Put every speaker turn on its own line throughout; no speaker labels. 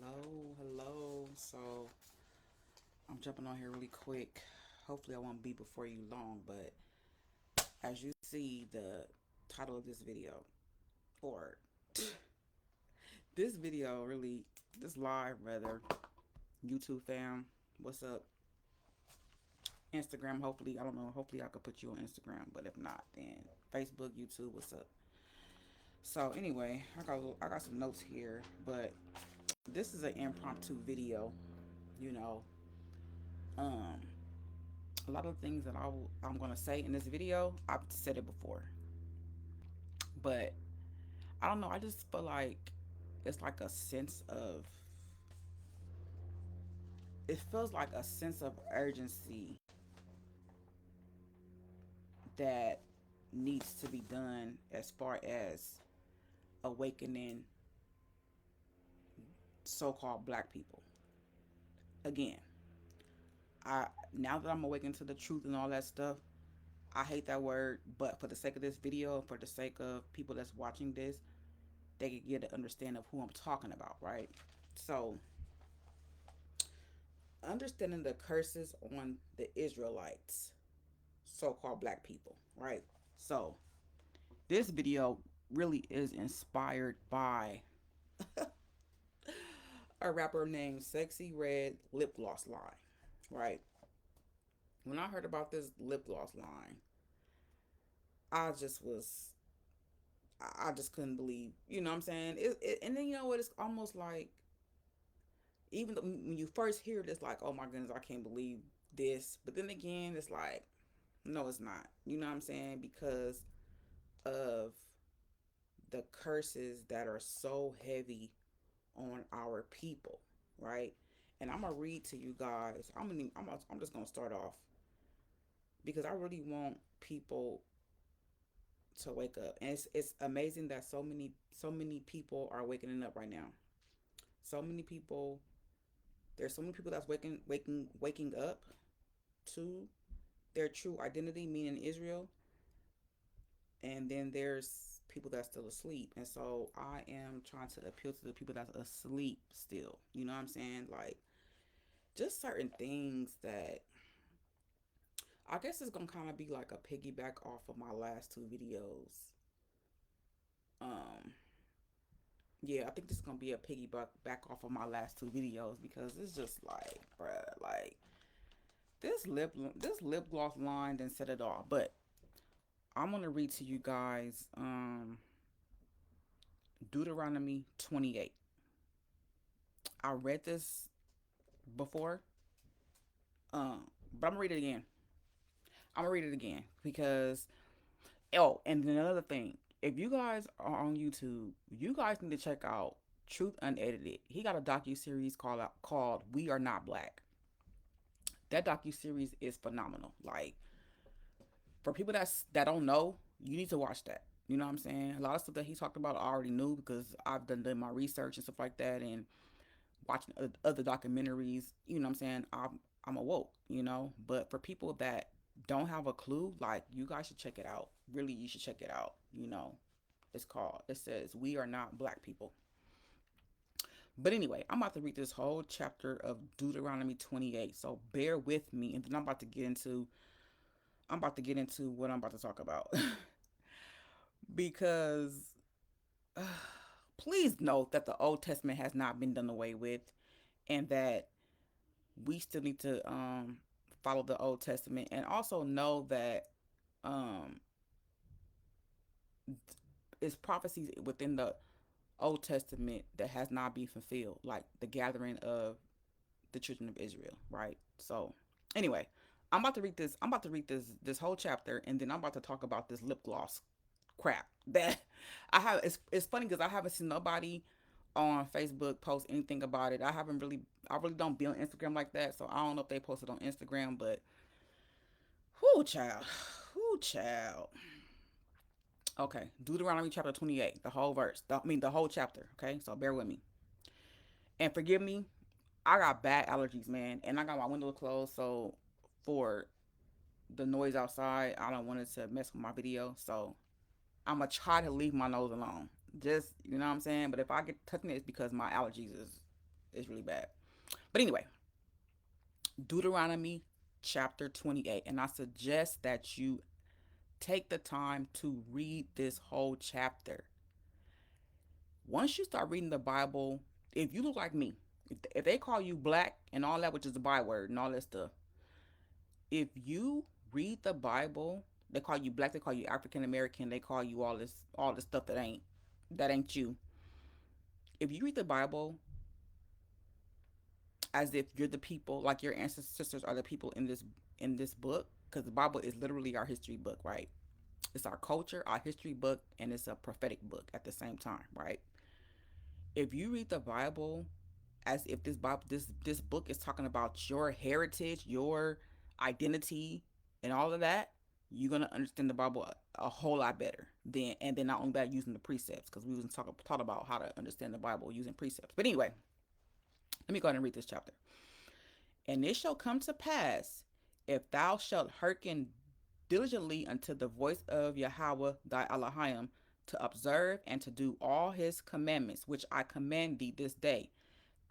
Hello. So I'm jumping on here really quick. Hopefully, I won't be before you long, but as you see the title of this video, or this video, really, this live, rather, YouTube fam, what's up? Instagram, hopefully, I don't know, hopefully I could put you on Instagram, but if not, then Facebook, YouTube, what's up? So, anyway, I got some notes here, but this is an impromptu video, you know. Um, a lot of things that I'm gonna say in this video, I've said it before, but I don't know. I just feel like it's like a sense of. It feels like a sense of urgency that needs to be done as far as awakening so-called black people. Again, I now that I'm awakened to the truth and all that stuff, I hate that word, but for the sake of this video, for the sake of people that's watching this, they can get an understanding of who I'm talking about, right? So, understanding the curses on the Israelites, so-called black people, right? So, this video really is inspired by a rapper named Sexy Red Lip Gloss line, right? When I heard about this lip gloss line, I just was I just couldn't believe, you know what I'm saying? And then you know what? It's almost like even when you first hear it, it's like, oh my goodness, I can't believe this. But then again, it's like, no, it's not. You know what I'm saying? Because of the curses that are so heavy on our people, right? And I'm gonna read to you guys. I'm just gonna start off because I really want people to wake up, and it's amazing that so many people are waking up right now. So many people. There's so many people that's waking up to their true identity, meaning Israel, and then there's people that's still asleep. And so I am trying to appeal to the people that's asleep still. You know what I'm saying? Like just certain things that I guess it's gonna kind of be like a piggyback off of my last two videos. Um, yeah, I think this is gonna be a piggyback back off of my last two videos because it's just like, bruh, like this lip gloss line didn't set it all. But I'm gonna read to you guys Deuteronomy 28. I read this before, but I'm gonna read it again. I'm gonna read it again because and then another thing, if you guys are on YouTube, you guys need to check out Truth Unedited. He got a docu series called We Are Not Black. That docu series is phenomenal. Like for people that don't know, you need to watch that. You know what I'm saying? A lot of stuff that he talked about I already knew because I've done my research and stuff like that, and watching other documentaries. You know what I'm saying? I'm awoke. You know, but for people that don't have a clue, like you guys should check it out. Really, you should check it out. You know, it says We Are Not Black People. But anyway, I'm about to read this whole chapter of Deuteronomy 28. So bear with me, and then I'm about to get into what I'm about to talk about. Because uh, please note that the Old Testament has not been done away with, and that we still need to follow the Old Testament, and also know that um, it's prophecies within the Old Testament that has not been fulfilled, like the gathering of the children of Israel, right? So, anyway, I'm about to read this whole chapter, and then I'm about to talk about this lip gloss crap that I have. It's funny because I haven't seen nobody on Facebook post anything about it. I really don't be on Instagram like that, so I don't know if they posted on Instagram, but whoo child, whoo child. Okay, Deuteronomy chapter 28, the whole verse. The whole chapter. Okay, so bear with me and forgive me. I got bad allergies, man, and I got my window closed, so for the noise outside, I don't want it to mess with my video. So I'm gonna try to leave my nose alone. Just you know what I'm saying. But if I get touching it, it's because my allergies is. It's really bad. But anyway, Deuteronomy chapter 28. And I suggest that you take the time to read this whole chapter. Once you start reading the Bible, if you look like me, if they call you black and all that, which is the byword and all that stuff, if you read the Bible, they call you black, they call you African American, they call you all this stuff that ain't you. If you read the Bible as if you're the people, like your ancestors are the people in this book, because the Bible is literally our history book, right? It's our culture, our history book, and it's a prophetic book at the same time, right? If you read the Bible as if this book is talking about your heritage, your identity, and all of that, you're gonna understand the Bible a whole lot better. Then not only that, using the precepts, because we was taught about how to understand the Bible using precepts. But anyway, let me go ahead and read this chapter. And it shall come to pass, if thou shalt hearken diligently unto the voice of Yahweh thy Elohim, to observe and to do all his commandments, which I command thee this day,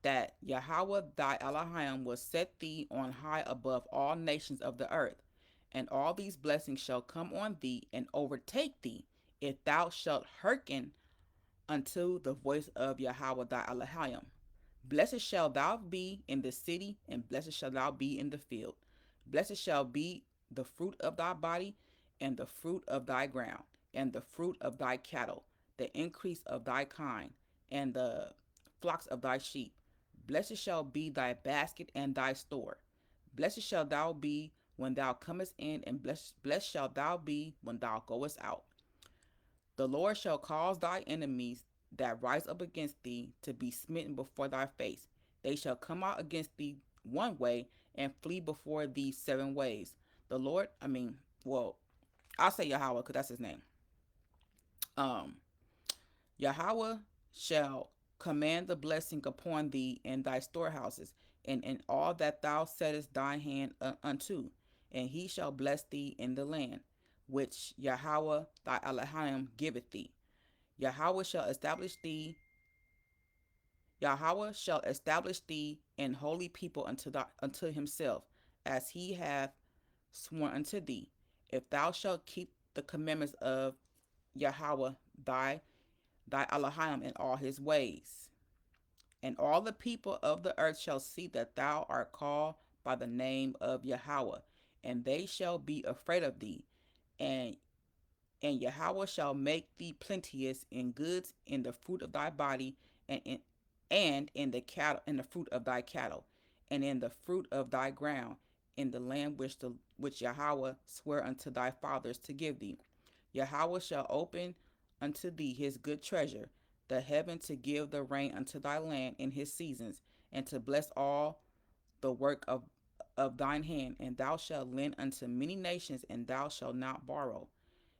that Yahweh thy Elohim will set thee on high above all nations of the earth. And all these blessings shall come on thee and overtake thee, if thou shalt hearken unto the voice of Yahweh thy Elohim. Blessed shall thou be in the city, and blessed shall thou be in the field. Blessed shall be the fruit of thy body, and the fruit of thy ground, and the fruit of thy cattle, the increase of thy kind, and the flocks of thy sheep. Blessed shall be thy basket and thy store. Blessed shall thou be when thou comest in, and blessed shall thou be when thou goest out. The Lord shall cause thy enemies that rise up against thee to be smitten before thy face. They shall come out against thee one way and flee before thee seven ways. The Lord, I'll say Yahweh because that's his name. Um, Yahweh shall command the blessing upon thee in thy storehouses, and in all that thou settest thy hand unto, and he shall bless thee in the land which Yahweh thy Elohim giveth thee. Yahweh shall establish thee. Yahweh shall establish thee an holy people unto himself, as he hath sworn unto thee. If thou shalt keep the commandments of Yahweh thy Elohim in all his ways, and all the people of the earth shall see that thou art called by the name of Yahweh, and they shall be afraid of thee, and Yahweh shall make thee plenteous in goods, in the fruit of thy body, and in the cattle, in the fruit of thy cattle, and in the fruit of thy ground, in the land which Yahweh sware unto thy fathers to give thee. Yahweh shall open unto thee his good treasure, the heaven, to give the rain unto thy land in his seasons, and to bless all the work of thine hand. And thou shalt lend unto many nations, and thou shalt not borrow.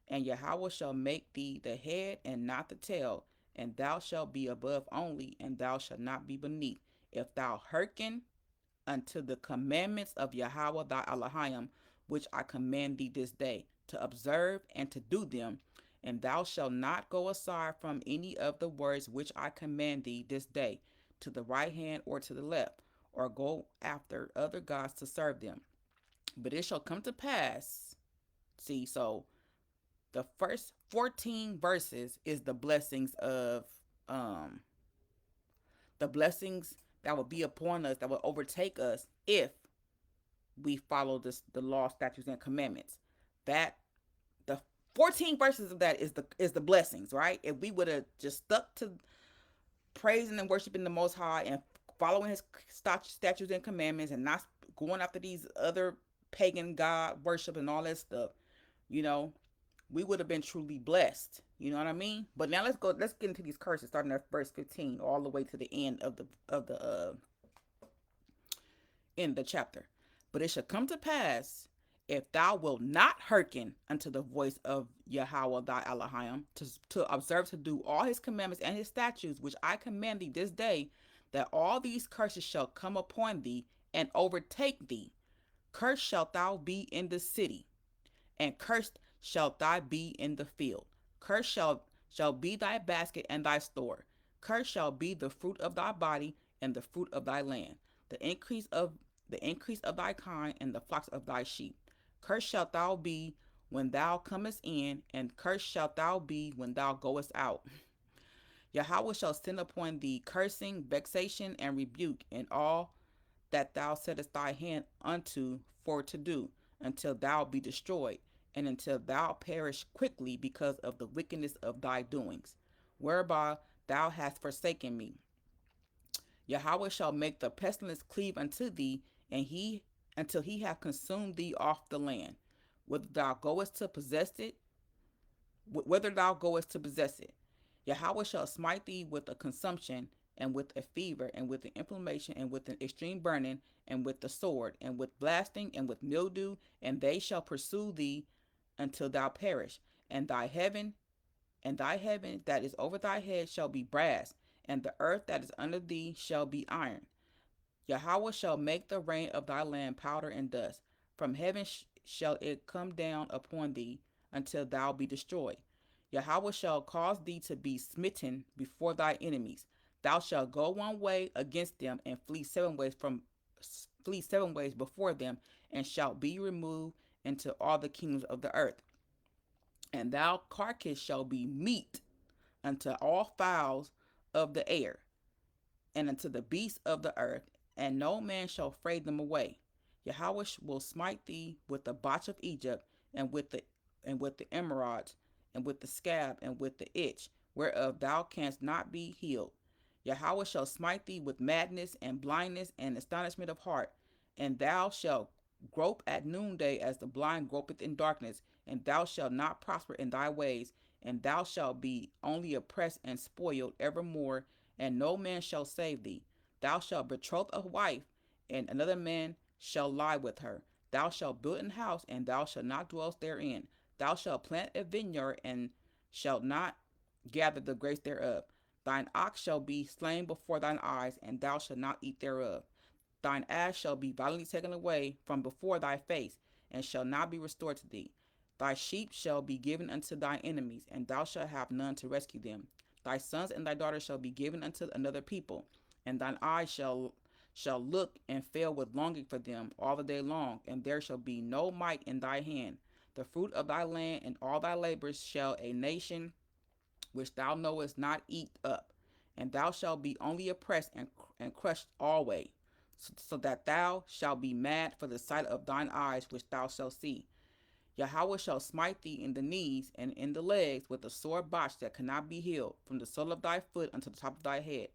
And Yahweh shall make thee the head and not the tail, and thou shalt be above only, and thou shalt not be beneath, if thou hearken unto the commandments of Yahweh thy Elohim, which I command thee this day, to observe and to do them. And thou shalt not go aside from any of the words which I command thee this day, to the right hand or to the left, or go after other gods to serve them. But it shall come to pass. See, so the first 14 verses is um the blessings that will be upon us, that will overtake us if we follow the law, statutes, and commandments. That the 14 verses of that is the blessings, right? If we would have just stuck to praising and worshiping the Most High and following his statutes and commandments, and not going after these other pagan god worship and all that stuff, you know, we would have been truly blessed. You know what I mean? But now let's get into these curses, starting at verse 15 all the way to the end of the end of the chapter. But it shall come to pass, if thou wilt not hearken unto the voice of Yahweh thy Elohim, to observe to do all his commandments and his statutes, which I command thee this day, that all these curses shall come upon thee and overtake thee. Cursed shalt thou be in the city, and cursed shalt thou be in the field. Cursed shall be thy basket and thy store. Cursed shall be the fruit of thy body, and the fruit of thy land, the increase of thy kind, and the flocks of thy sheep. Cursed shalt thou be when thou comest in, and cursed shalt thou be when thou goest out. Yahweh shall send upon thee cursing, vexation, and rebuke in all that thou settest thy hand unto for to do, until thou be destroyed, and until thou perish quickly because of the wickedness of thy doings, whereby thou hast forsaken me. Yahweh shall make the pestilence cleave unto thee, and he until he have consumed thee off the land, whether thou goest to possess it, whether thou goest to possess it. Yahweh shall smite thee with a consumption, and with a fever, and with an inflammation, and with an extreme burning, and with the sword, and with blasting, and with mildew, and they shall pursue thee until thou perish. And thy heaven that is over thy head shall be brass, and the earth that is under thee shall be iron. Yahweh shall make the rain of thy land powder and dust. From heaven shall it come down upon thee until thou be destroyed. Yahweh shall cause thee to be smitten before thy enemies. Thou shalt go one way against them, and flee 7 ways before them, and shalt be removed into all the kingdoms of the earth. And thou carcass shall be meat unto all fowls of the air, and unto the beasts of the earth, and no man shall fray them away. Yahweh will smite thee with the botch of Egypt, and with the emeralds, and with the scab, and with the itch, whereof thou canst not be healed. Yahweh shall smite thee with madness, and blindness, and astonishment of heart, and thou shalt grope at noonday as the blind gropeth in darkness, and thou shalt not prosper in thy ways, and thou shalt be only oppressed and spoiled evermore, and no man shall save thee. Thou shalt betroth a wife, and another man shall lie with her. Thou shalt build an house, and thou shalt not dwell therein. Thou shalt plant a vineyard, and shalt not gather the grapes thereof. Thine ox shall be slain before thine eyes, and thou shalt not eat thereof. Thine ass shall be violently taken away from before thy face, and shall not be restored to thee. Thy sheep shall be given unto thine enemies, and thou shalt have none to rescue them. Thy sons and thy daughters shall be given unto another people, and thine eyes shall look and fail with longing for them all the day long, and there shall be no might in thy hand. The fruit of thy land and all thy labors shall a nation which thou knowest not eat up, and thou shalt be only oppressed and crushed always, so that thou shalt be mad for the sight of thine eyes which thou shalt see. Yahweh shall smite thee in the knees and in the legs with a sore botch that cannot be healed, from the sole of thy foot unto the top of thy head.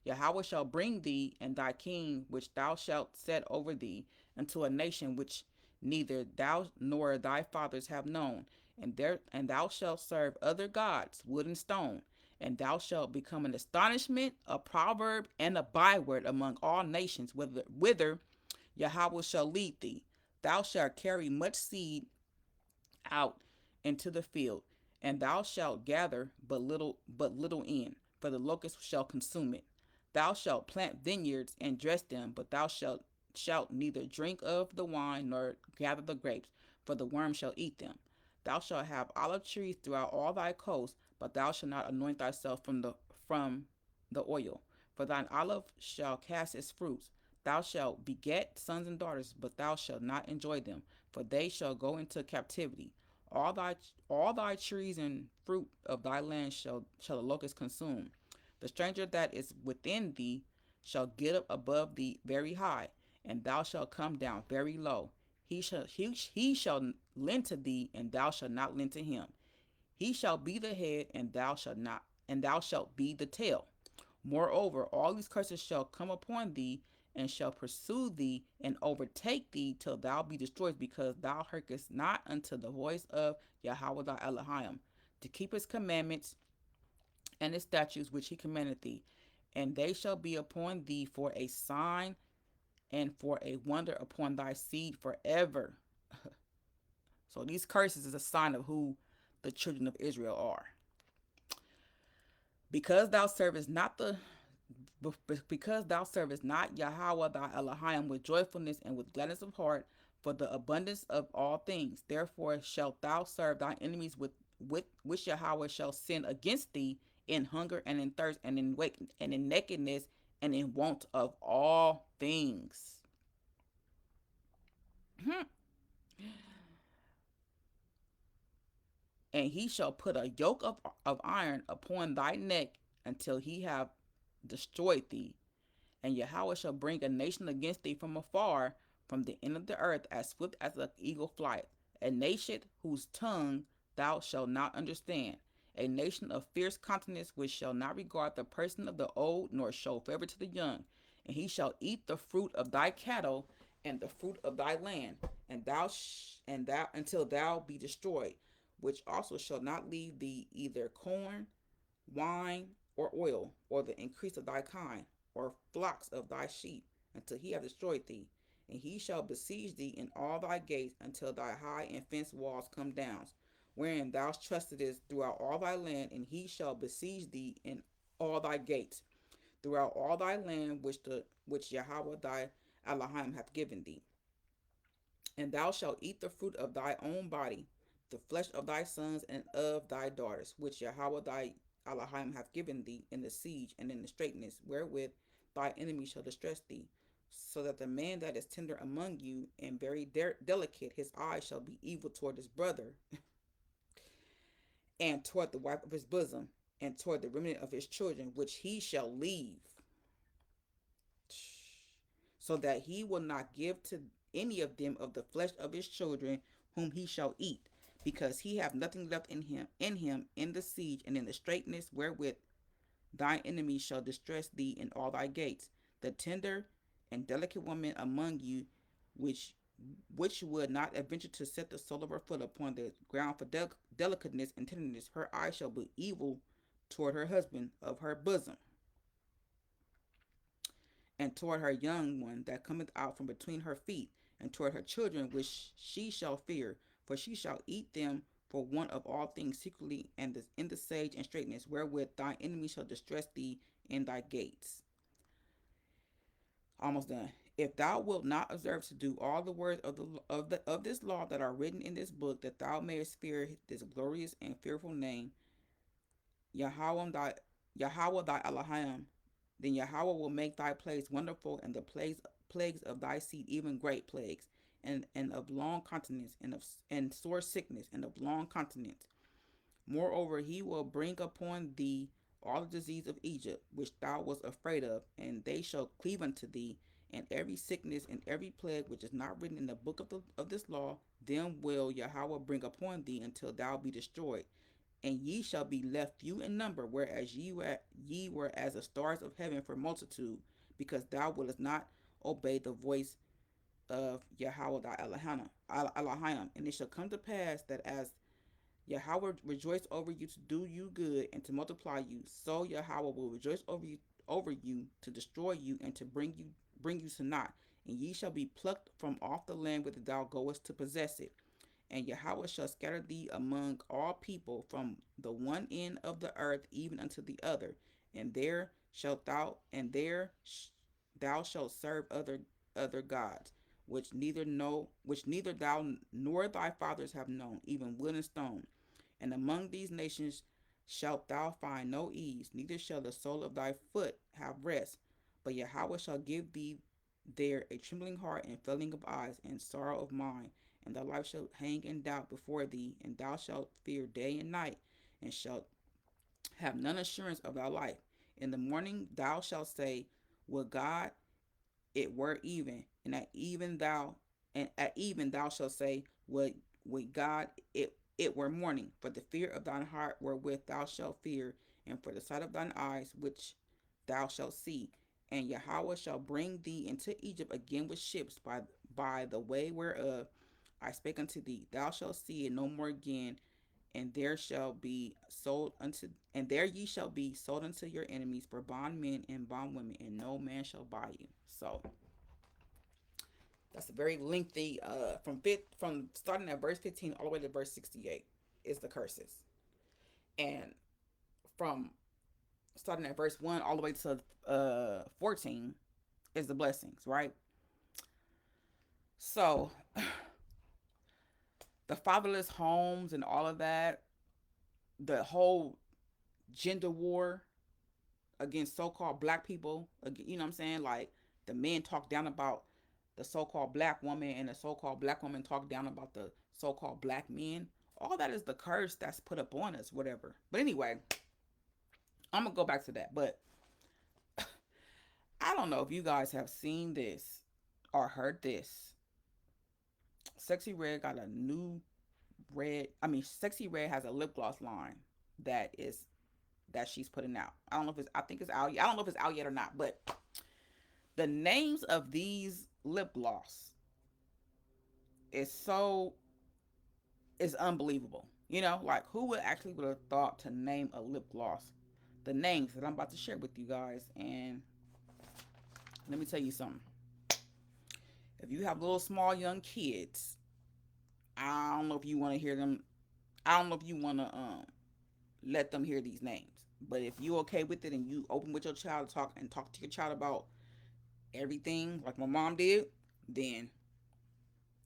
Yahweh shall bring thee and thy king, which thou shalt set over thee, into a nation which neither thou nor thy fathers have known, and thou shalt serve other gods, wood and stone, and thou shalt become an astonishment, a proverb, and a byword among all nations, whither Yahweh shall lead thee. Thou shalt carry much seed out into the field, and thou shalt gather but little in, for the locust shall consume it. Thou shalt plant vineyards and dress them, but thou shalt neither drink of the wine nor gather the grapes, for the worm shall eat them. Thou shalt have olive trees throughout all thy coast, but thou shalt not anoint thyself from the oil, for thine olive shall cast its fruits. Thou shalt beget sons and daughters, but thou shalt not enjoy them, for they shall go into captivity. All thy all thy trees and fruit of thy land shall the locust consume. The stranger that is within thee shall get up above thee very high, and thou shalt come down very low. He shall lend to thee, and thou shalt not lend to him. He shall be the head, and thou shalt be the tail. Moreover, all these curses shall come upon thee, and shall pursue thee, and overtake thee till thou be destroyed, because thou hearkenest not unto the voice of Yahweh thy Elohim, to keep his commandments and his statutes which he commanded thee. And they shall be upon thee for a sign and for a wonder upon thy seed forever. So these curses is a sign of who the children of Israel are. Because thou servest not Yahweh thy Elohim with joyfulness and with gladness of heart, for the abundance of all things. Therefore shalt thou serve thy enemies with which Yahweh shall send against thee in hunger and in thirst and in nakedness and in want of all things. And he shall put a yoke of iron upon thy neck until he have destroyed thee. And Yahweh shall bring a nation against thee from afar, from the end of the earth, as swift as an eagle flight. A nation whose tongue thou shalt not understand. A nation of fierce countenance, which shall not regard the person of the old, nor show favor to the young. And he shall eat the fruit of thy cattle and the fruit of thy land, and thou until thou be destroyed, which also shall not leave thee either corn, wine, or oil, or the increase of thy kind, or flocks of thy sheep, until he have destroyed thee. And he shall besiege thee in all thy gates until thy high and fenced walls come down, wherein thou trustedest throughout all thy land, and he shall besiege thee in all thy gates throughout all thy land which Yahweh thy Elohim hath given thee. And thou shalt eat the fruit of thy own body, the flesh of thy sons and of thy daughters, which Yahweh thy Elohim hath given thee in the siege and in the straitness, wherewith thy enemy shall distress thee. So that the man that is tender among you and very delicate, his eye shall be evil toward his brother, and toward the wife of his bosom, and toward the remnant of his children, which he shall leave, so that he will not give to any of them of the flesh of his children whom he shall eat, because he have nothing left in the siege and in the straitness wherewith thine enemies shall distress thee in all thy gates. The tender and delicate woman among you, which would not adventure to set the sole of her foot upon the ground for delicateness and tenderness, her eye shall be evil toward her husband of her bosom, and toward her young one that cometh out from between her feet, and toward her children which she shall fear, for she shall eat them for one of all things secretly, and in the sage and straightness wherewith thy enemy shall distress thee in thy gates. Almost done. If thou wilt not observe to do all the words of this law that are written in this book, that thou mayest fear this glorious and fearful name, Yahweh thy Elohim, then Yahweh will make thy plagues wonderful, and the plagues of thy seed even great plagues, and of long continence, and sore sickness, and of long continence. Moreover, he will bring upon thee all the disease of Egypt, which thou wast afraid of, and they shall cleave unto thee, and every sickness and every plague which is not written in the book of this law, them will Yahweh bring upon thee until thou be destroyed. And ye shall be left few in number, whereas ye were as the stars of heaven for multitude, because thou wouldest not obey the voice of Yahweh thy Elohim. And it shall come to pass that as Yahweh rejoice over you to do you good and to multiply you, so Yahweh will rejoice over you to destroy you and to bring you to naught. And ye shall be plucked from off the land whither thou goest to possess it. And Yahweh shall scatter thee among all people from the one end of the earth even unto the other, and thou shalt serve other gods, which neither thou nor thy fathers have known, even wood and stone. And among these nations shalt thou find no ease, neither shall the sole of thy foot have rest. But Yahweh shall give thee there a trembling heart and failing of eyes and sorrow of mind, and thy life shall hang in doubt before thee, and thou shalt fear day and night, and shalt have none assurance of thy life. In the morning thou shalt say, would God it were even, and at even thou shalt say, would God it were morning, for the fear of thine heart wherewith thou shalt fear, and for the sight of thine eyes which thou shalt see. And Yahweh shall bring thee into Egypt again with ships by the way whereof I spake unto thee. Thou shalt see it no more again, and there ye shall be sold unto your enemies for bondmen and bondwomen, and no man shall buy you. So that's a very lengthy from starting at verse 15 all the way to verse 68 is the curses. And from starting at verse 1 all the way to 14 is the blessings, right? So the fatherless homes and all of that, the whole gender war against so-called black people. You know what I'm saying? Like the men talk down about the so-called black woman, and the so-called black woman talk down about the so-called black men. All that is the curse that's put upon us, whatever. But anyway, I'm gonna go back to that. But I don't know if you guys have seen this or heard this. Sexy Red got a new red. I mean, Sexy Red has a lip gloss line that is that she's putting out. I don't know if it's. I think it's out. I don't know if it's out yet or not. But the names of these lip gloss is so is unbelievable. You know, like who would actually would have thought to name a lip gloss? The names that I'm about to share with you guys, and let me tell you something. If you have little small young kids, I don't know if you want to hear them. I don't know if you want to let them hear these names. But if you okay with it and you open with your child to talk to your child about everything like my mom did, then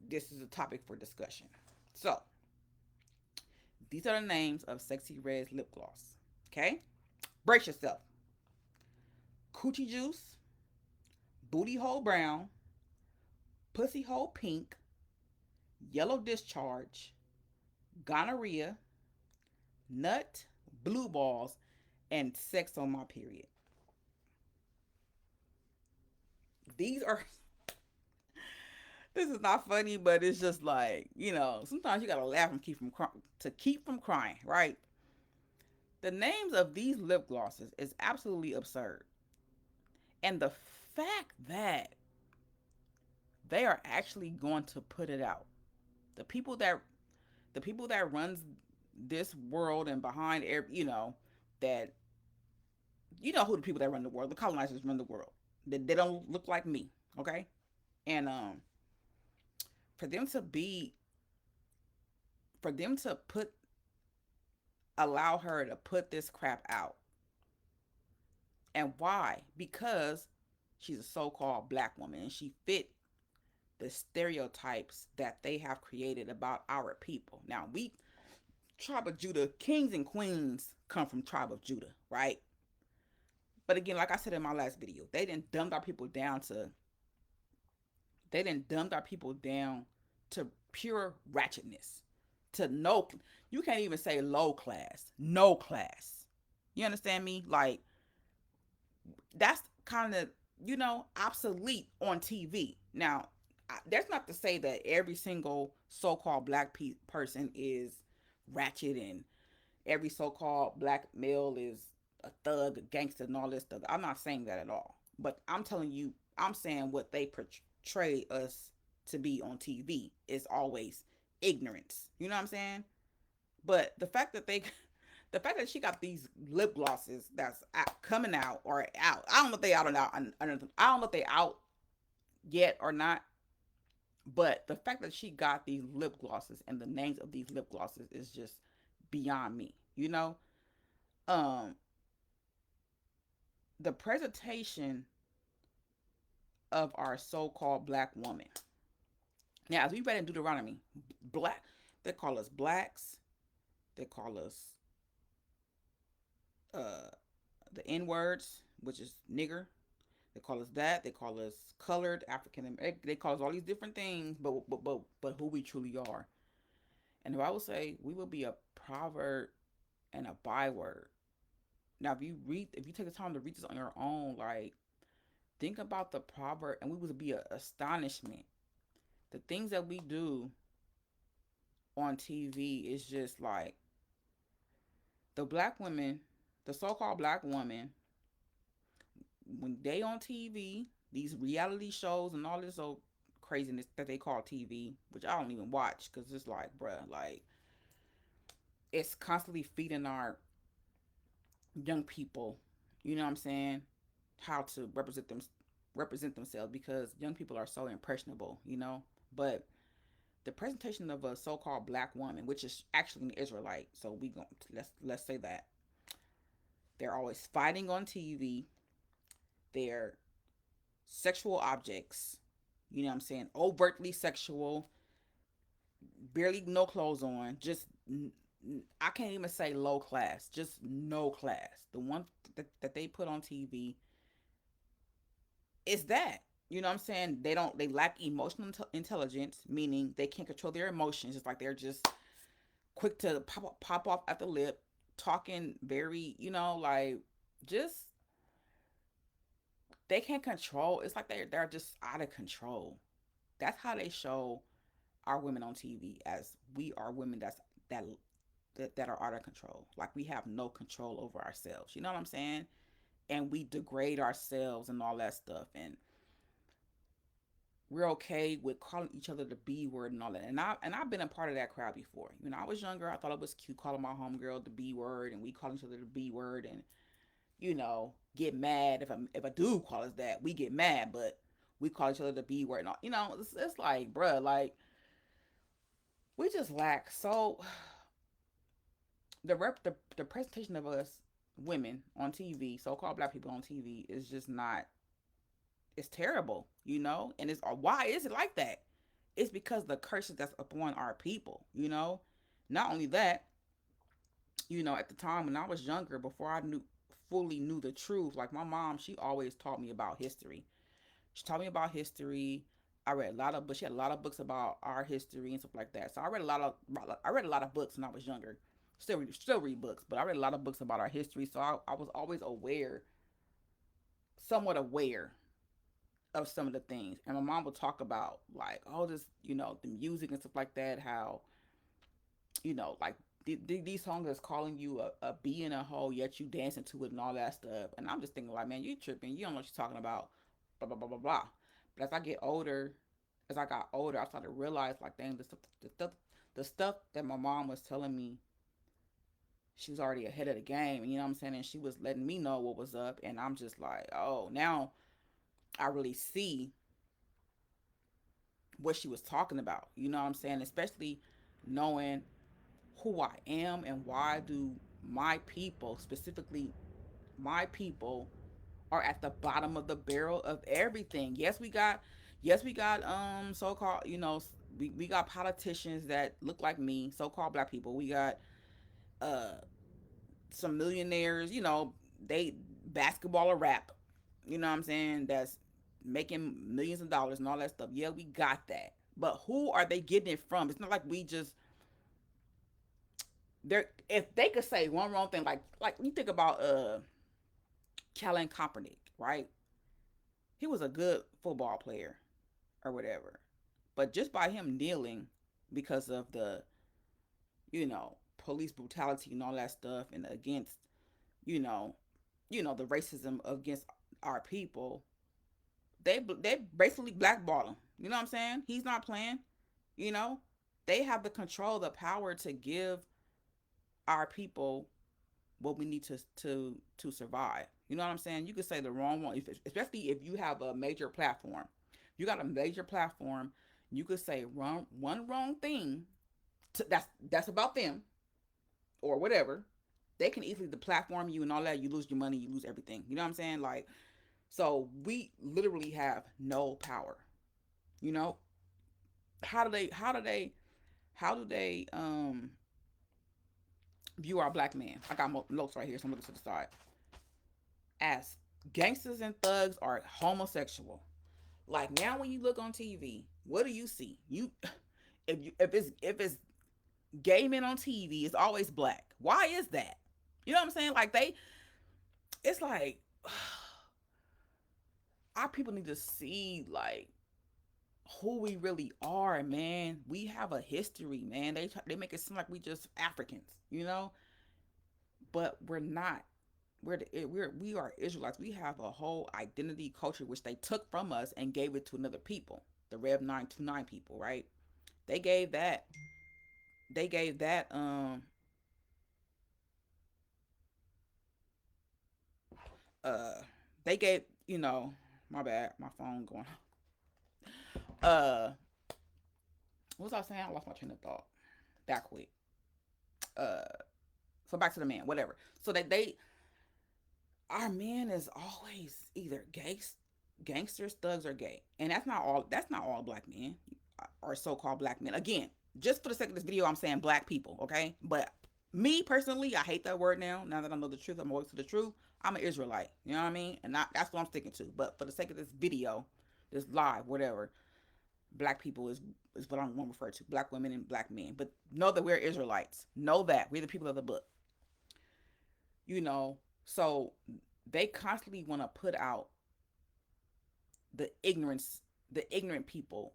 this is a topic for discussion. So these are the names of Sexy Red's lip gloss. Okay, brace yourself. Coochie Juice, Booty Hole Brown, Pussy Hole Pink, Yellow Discharge, Gonorrhea, Nut, Blue Balls, and Sex on My Period. These are this is not funny, but it's just like, sometimes you gotta laugh and keep from crying, right? The names of these lip glosses is absolutely absurd, and the fact that they are actually going to put it out, the people that runs this world and behind every, that who the people that run the world, the colonizers run the world. They don't look like me, okay? And for them to be for them to put allow her to put this crap out. And why? Because she's a so-called black woman and she fit the stereotypes that they have created about our people. Now, we tribe of Judah, kings and queens come from tribe of Judah, right? But again, like I said in my last video, they didn't dumb our people down to pure ratchetness. To no, you can't even say low class, no class. You understand me? Like that's kind of obsolete on TV. Now, that's not to say that every single so-called black person is ratchet and every so-called black male is a thug, a gangster, and all this stuff. I'm not saying that at all. But I'm telling you, I'm saying what they portray us to be on TV is always ignorance. You know what I'm saying? But the fact that she got these lip glosses that's coming out or out, I don't know if they out or not. I don't know if they out yet or not. But the fact that she got these lip glosses and the names of these lip glosses is just beyond me. Um, the presentation of our so-called black woman. Now, as we read in Deuteronomy, black, they call us blacks. They call us uh, the N words, which is nigger. They call us that. They call us colored, African American. They call us all these different things, but who we truly are. And if I would say we would be a proverb and a byword. Now, if you take the time to read this on your own, like think about the proverb, and we would be an astonishment. The things that we do on TV is just like the black women, the so-called black woman, when they on TV, these reality shows and all this old craziness that they call TV, which I don't even watch because it's like, bruh, like it's constantly feeding our young people, you know what I'm saying, how to represent themselves because young people are so impressionable. But the presentation of a so-called black woman, which is actually an Israelite, so let's say that they're always fighting on TV. They're sexual objects. You know what I'm saying? Overtly sexual, barely no clothes on, just I can't even say low class, just no class. The one that they put on TV is that. You know what I'm saying? They lack emotional intelligence, meaning they can't control their emotions. It's like they're just quick to pop off at the lip, talking very, like just they can't control. It's like they're just out of control. That's how they show our women on TV, as we are women that that are out of control. Like we have no control over ourselves. You know what I'm saying? And we degrade ourselves and all that stuff. And we're okay with calling each other the B word and all that. And I've been a part of that crowd before. When I was younger, I thought it was cute calling my homegirl the B word, and we call each other the B word, and get mad if a dude calls us that. We get mad, but we call each other the B word. And all, it's like, bruh, like we just lack so the presentation of us women on TV, so-called black people on TV, is just not. It's terrible, and it's why is it like that? It's because the curses that's upon our people. Not only that, at the time when I was younger, before I fully knew the truth, like my mom, she always taught me about history. She taught me about history. I read a lot of books. She had a lot of books about our history and stuff like that. So I read a lot of books when I was younger. Still read books, but I read a lot of books about our history. So I was always somewhat aware of some of the things. And my mom would talk about like all this, the music and stuff like that. How like these songs is calling you a bee in a hole, yet you dancing to it and all that stuff. And I'm just thinking like, man, you tripping. You don't know what you're talking about. Blah blah blah blah blah. But as I got older, I started to realize like, dang, the stuff that my mom was telling me, she was already ahead of the game. You know what I'm saying? And she was letting me know what was up. And I'm just like, oh, now I really see what she was talking about. You know what I'm saying? Especially knowing who I am and why do my people, specifically my people, are at the bottom of the barrel of everything. Yes, we got so-called, we got politicians that look like me, so-called black people. We got uh some millionaires, they basketball or rap, you know what I'm saying, that's making millions of dollars and all that stuff. Yeah, we got that. But who are they getting it from? It's not like we just they're if they could say one wrong thing, like you think about Colin Kaepernick, right? He was a good football player or whatever. But just by him kneeling because of the, police brutality and all that stuff, and against, you know, the racism against our people, they basically blackball him. You know what I'm saying? He's not playing. You know, they have the control, the power to give our people what we need to survive. You know what I'm saying? You could say the wrong one, especially if you have a major platform. You got a major platform. You could say one wrong thing that's about them or whatever. They can easily deplatform you and all that. You lose your money. You lose everything. You know what I'm saying? Like, so we literally have no power. You know, how do they? How do they? How do they view our black man? I got notes right here. So I'm looking to the side. As gangsters and thugs are homosexual. Like now, when you look on TV, what do you see? If it's gay men on TV, it's always black. Why is that? You know what I'm saying? Like it's like our people need to see like who we really are, man. We have a history, man. They make it seem like we just Africans, but we're not. We are Israelites. We have a whole identity, culture which they took from us and gave it to another people, the Rev 929 people, right? They gave that. They gave that. Uh. They gave. My bad. My phone going. Uh. What was I saying? I lost my train of thought. That quick. Uh. So back to the man. Whatever. So that our man is always either gangsters, thugs, or gay, and that's not all black men or so-called black men. Again, just for the sake of this video, I'm saying black people, okay? But Me personally, I hate that word now. Now that I know the truth, I'm always to the truth. I'm an Israelite. You know what I mean? And that's what I'm sticking to. But for the sake of this video, this live, whatever, black people is what I want to refer to. Black women and black men. But know that we're Israelites. Know that we're the people of the book. You know, so they constantly want to put out the ignorance, the ignorant people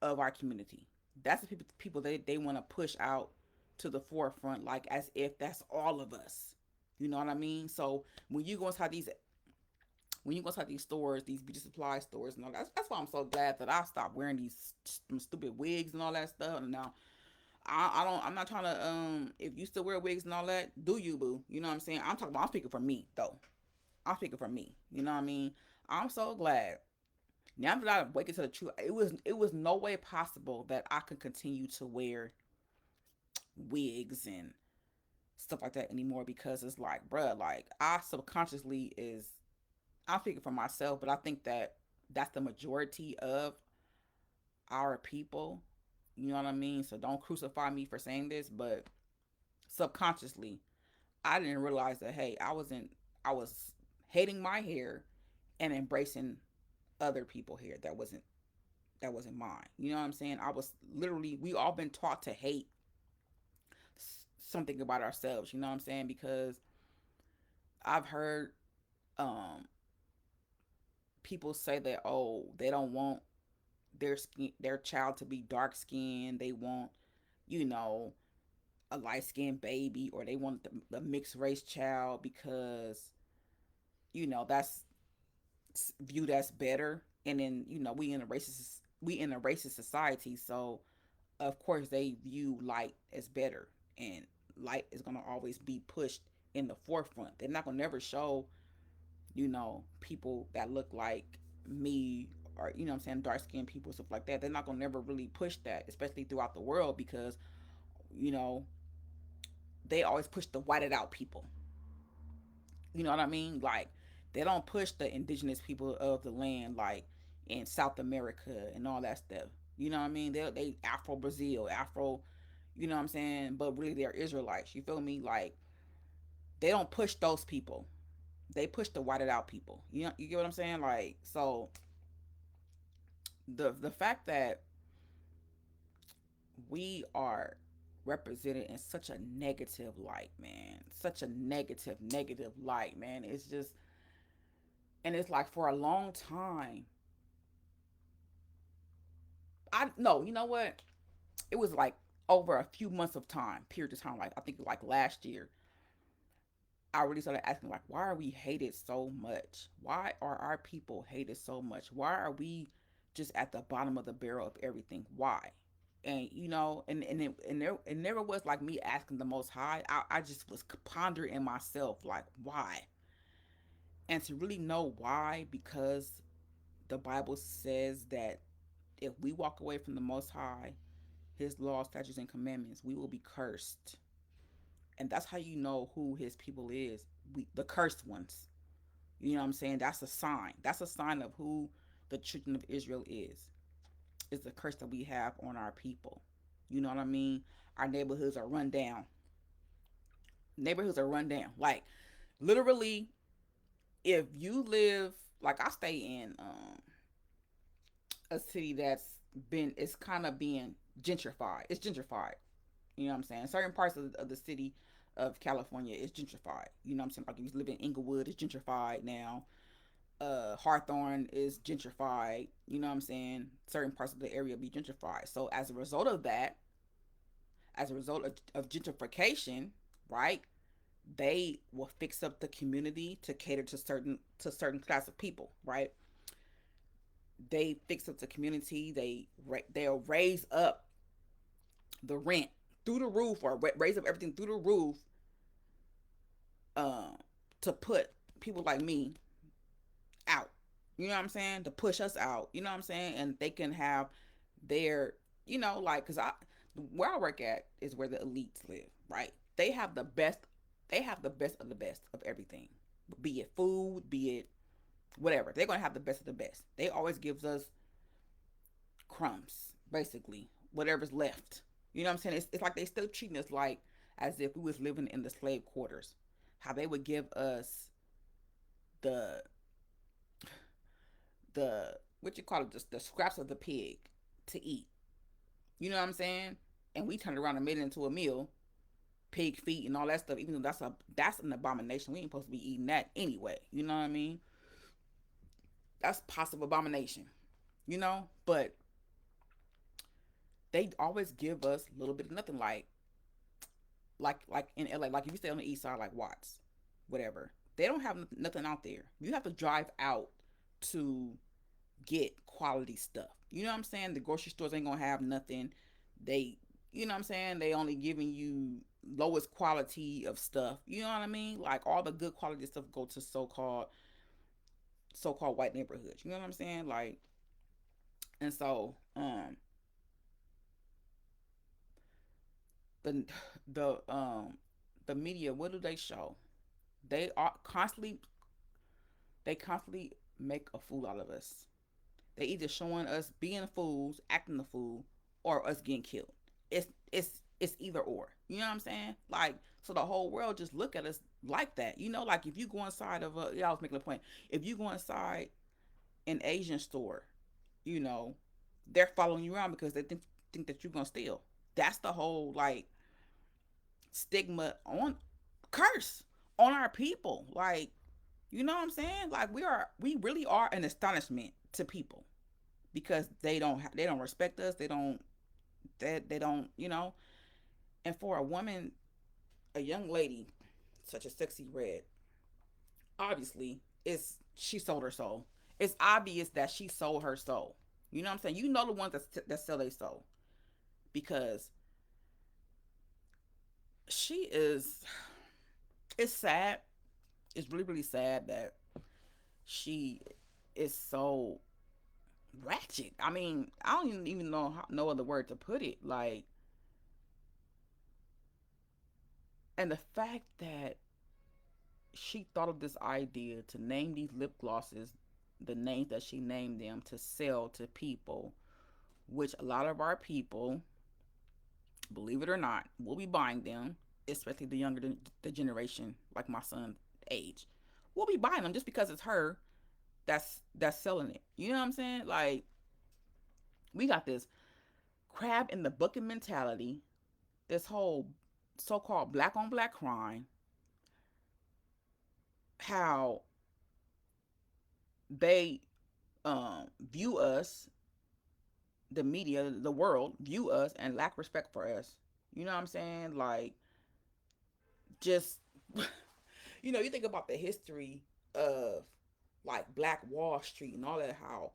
of our community. That's the people they want to push out to the forefront, like as if that's all of us. You know what I mean? So when you go inside these stores, these beauty supply stores, and all that's why I'm so glad that I stopped wearing these stupid wigs and all that stuff. And now I don't. I'm not trying to. If you still wear wigs and all that, do you, boo? You know what I'm saying? I'm talking about. I'm speaking for me though. I'm speaking for me. You know what I mean? I'm so glad now that I wake to the truth. It was no way possible that I could continue to wear wigs and stuff like that anymore, because it's like, bruh, like I subconsciously is. I'm speaking for myself, but I think that that's the majority of our people. You know what I mean? So don't crucify me for saying this, but subconsciously, I didn't realize that, hey, I was hating my hair and embracing other people hair that wasn't mine. You know what I'm saying? I was literally, we all been taught to hate something about ourselves. You know what I'm saying? Because I've heard um people say that, oh, they don't want their child to be dark skinned. They want, you know, a light skinned baby, or they want the mixed race child because, that's viewed as better. And then, we in a racist society, so of course they view light as better, and light is gonna always be pushed in the forefront. They're not gonna never show, people that look like me, or I'm saying, dark skinned people, stuff like that. They're not gonna never really push that, especially throughout the world, because you know they always push the whited out people. You know what I mean? Like, they don't push the indigenous people of the land, like in South America and all that stuff. You know what I mean? They Afro Brazil, Afro, you know what I'm saying? But really they're Israelites. You feel me? Like, they don't push those people. They push the whited out people. You get what I'm saying? Like, so the fact that we are represented in such a negative light, man. Such a negative light, man. It's just, and it's like, for a long time, I no, you know what? It was like over a few months of time, period of time, like I think like last year, I really started asking, like, why are we hated so much? Why are our people hated so much? Why are we just at the bottom of the barrel of everything? Why? And it never was like me asking the Most High. I just was pondering in myself, like, why? And to really know why, because the Bible says that if we walk away from the Most High, His law, statutes, and commandments, we will be cursed. And that's how you know who His people is. The cursed ones. You know what I'm saying? That's a sign. That's a sign of who the children of Israel is. It's the curse that we have on our people. You know what I mean? Our neighborhoods are run down. Neighborhoods are run down. Like, literally, if you live, like, I stay in a city it's kind of being gentrified. It's gentrified. You know what I'm saying? Certain parts of the city of California is gentrified. You know what I'm saying? Like, if you live in Inglewood, it's gentrified now. Hawthorne is gentrified. You know what I'm saying? Certain parts of the area be gentrified. So as a result of that, as a result of gentrification, right? They will fix up the community to cater to certain class of people, right? They fix up the community. They'll raise up the rent through the roof, or raise up everything through the roof, uh, to put people like me out. You know what I'm saying? To push us out. You know what I'm saying? And they can have their, like, cause where I work at is where the elites live, right? They have the best. They have the best of the best of everything, be it food, be it whatever. They're gonna have the best of the best. They always gives us crumbs, basically, whatever's left. You know what I'm saying? It's like they still treating us like as if we was living in the slave quarters. How they would give us the what you call it, just the scraps of the pig to eat. You know what I'm saying? And we turned around and made it into a meal, pig feet and all that stuff. Even though that's an abomination, we ain't supposed to be eating that anyway. You know what I mean? That's passive abomination. You know, but they always give us a little bit of nothing. Like in LA, like if you stay on the east side, like Watts, whatever, they don't have nothing out there. You have to drive out to get quality stuff. You know what I'm saying? The grocery stores ain't gonna have nothing. They, you know what I'm saying? They only giving you lowest quality of stuff. You know what I mean? Like all the good quality stuff go to so called white neighborhoods. You know what I'm saying? Like, and so the the um the media, what do they show? They are constantly make a fool out of us. They either showing us being fools, acting a fool, or us getting killed. It's either or. You know what I'm saying? Like, so the whole world just look at us like that. You know, like if you go inside of a, yeah, I was making a point. If you go inside an Asian store, you know, they're following you around because they think that you're gonna steal. That's the whole like stigma on curse on our people. Like, you know what I'm saying? Like we really are an astonishment to people because they don't respect us. They don't, you know. And for a woman, a young lady such as Sexy Red, obviously it's she sold her soul. It's obvious that she sold her soul. You know what I'm saying? You know the ones that sell their soul because she is. It's sad. It's really really sad that she is so ratchet. I mean, I don't even know no other word to put it. Like, and the fact that she thought of this idea to name these lip glosses the names that she named them to sell to people, which a lot of our people, believe it or not, will be buying them, especially the younger the generation, like my son's age, will be buying them just because it's her that's selling it. You know what I'm saying? Like, we got this crab in the bucket mentality, this whole so-called black on black crime, how they view us, the media, the world view us and lack respect for us. You know what I'm saying? Like, just you know, you think about the history of like Black Wall Street and all that, how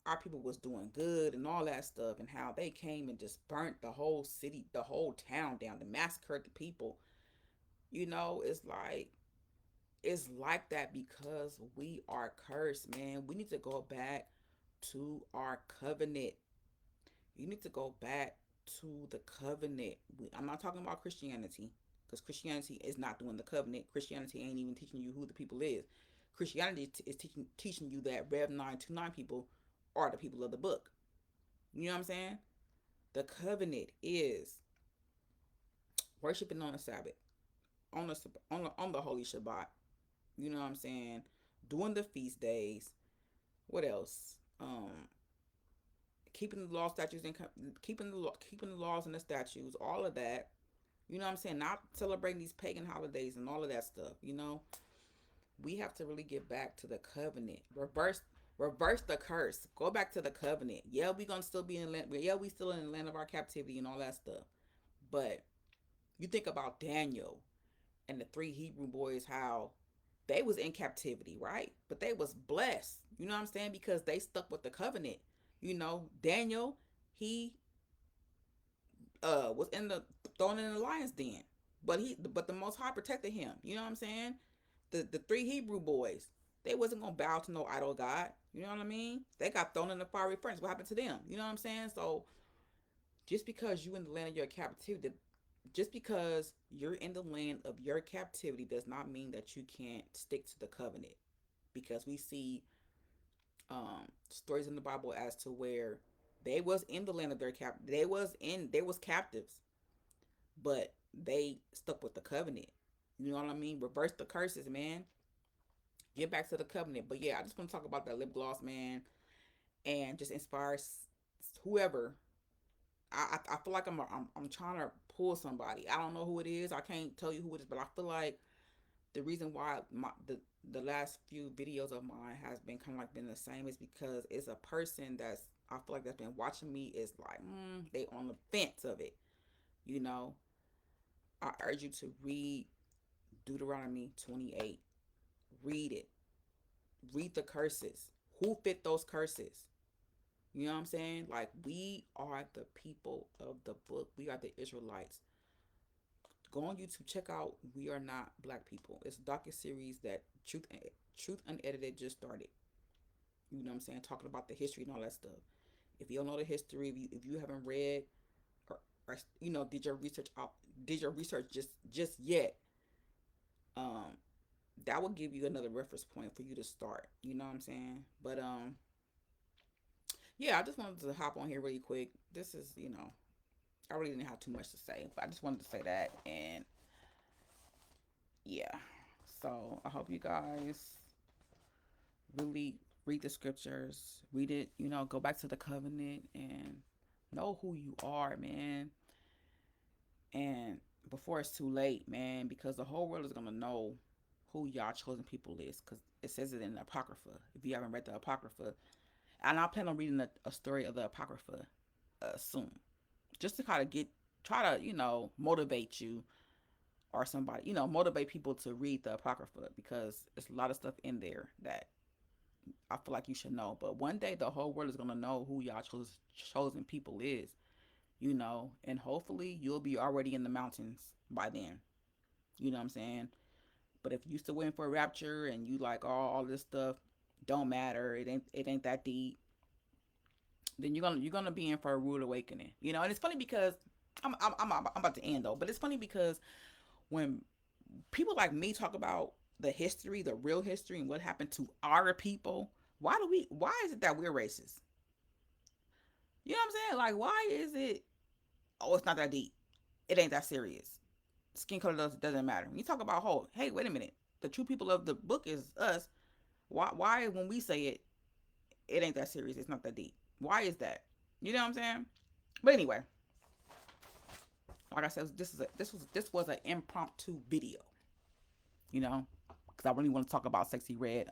our people was doing good and all that stuff, and how they came and just burnt the whole city, the whole town down, to massacre the people. You know, it's like that because we are cursed, man. We need to go back to our covenant. You need to go back to the covenant. I'm not talking about Christianity because Christianity is not doing the covenant. Christianity ain't even teaching you who the people is. Christianity is teaching you that Rev 929 people are the people of the book. You know what I'm saying? The covenant is worshiping on the Sabbath, on the holy Shabbat. You know what I'm saying? Doing the feast days. What else? Keeping the law, statutes, and keeping the laws and the statutes. All of that. You know what I'm saying? Not celebrating these pagan holidays and all of that stuff. You know, we have to really get back to the covenant. Reverse the curse. Go back to the covenant. Yeah, we gonna still be in land. Yeah, we still in the land of our captivity and all that stuff. But you think about Daniel and the three Hebrew boys, how they was in captivity, right? But they was blessed. You know what I'm saying? Because they stuck with the covenant. You know, Daniel, he was in the thrown in the lion's den, but the Most High protected him. You know what I'm saying? The three Hebrew boys, they wasn't gonna bow to no idol god. You know what I mean? They got thrown in the fiery furnace. What happened to them? You know what I'm saying? So just because you in the land of your captivity, just because you're in the land of your captivity does not mean that you can't stick to the covenant. Because we see stories in the Bible as to where they was in the land of their cap, they was captives, but they stuck with the covenant. You know what I mean? Reverse the curses, man. Get back to the covenant. But yeah, I just want to talk about that lip gloss, man, and just inspire whoever. I feel like I'm trying to pull somebody. I don't know who it is. I can't tell you who it is, but I feel like the reason why the last few videos of mine has been kind of like been the same is because it's a person that's, I feel like, that's been watching me is like, they on the fence of it. You know, I urge you to read Deuteronomy 28. Read it. Read the curses. Who fit those curses? You know what I'm saying? Like, we are the people of the book. We are the Israelites. Go on YouTube, check out We Are Not Black People. It's a docu-series that Truth Unedited just started. You know what I'm saying? Talking about the history and all that stuff. If you don't know the history, if you haven't read or did your research out, did your research just yet, um, that will give you another reference point for you to start. You know what I'm saying? But yeah, I just wanted to hop on here really quick. This is, I really didn't have too much to say, but I just wanted to say that. And yeah, so I hope you guys really read the scriptures, read it, go back to the covenant and know who you are, man. And before it's too late, man, because the whole world is going to know who y'all chosen people is, because it says it in the Apocrypha. If you haven't read the Apocrypha, and I plan on reading a story of the Apocrypha soon, just to kind of try to, motivate you or somebody, motivate people to read the Apocrypha, because there's a lot of stuff in there that I feel like you should know. But one day the whole world is gonna know who y'all chosen people is, and hopefully you'll be already in the mountains by then. You know what I'm saying? But if you still waiting for a rapture and you like, all this stuff don't matter, it ain't that deep, then you're gonna be in for a rude awakening. And it's funny because I'm about to end though, but it's funny because when people like me talk about the history, the real history, and what happened to our people, why is it that we're racist? You know what I'm saying? Like, why is it, oh, it's not that deep. It ain't that serious. Skin color doesn't matter. When you talk about, oh, hey, wait a minute. The true people of the book is us. Why when we say it, it ain't that serious. It's not that deep. Why is that? You know what I'm saying? But anyway, like I said, this was an impromptu video. Because I really want to talk about sexy red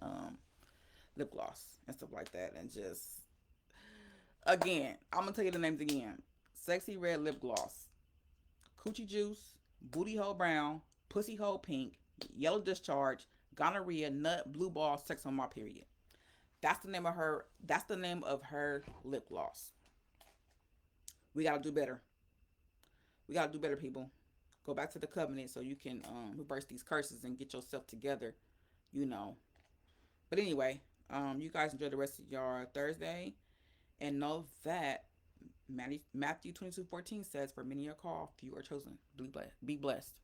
lip gloss and stuff like that, and just, again, I'm gonna tell you the names again: sexy red lip gloss, coochie juice, booty hole brown, pussy hole pink, yellow discharge, gonorrhea, nut, blue ball, sex on my period. That's the name of her. That's the name of her lip gloss. We gotta do better. We gotta do better, people. Go back to the covenant so you can reverse these curses and get yourself together. You know. But anyway, you guys enjoy the rest of your Thursday, and know that Matthew 22:14 says, "For many are called, few are chosen. Be blessed."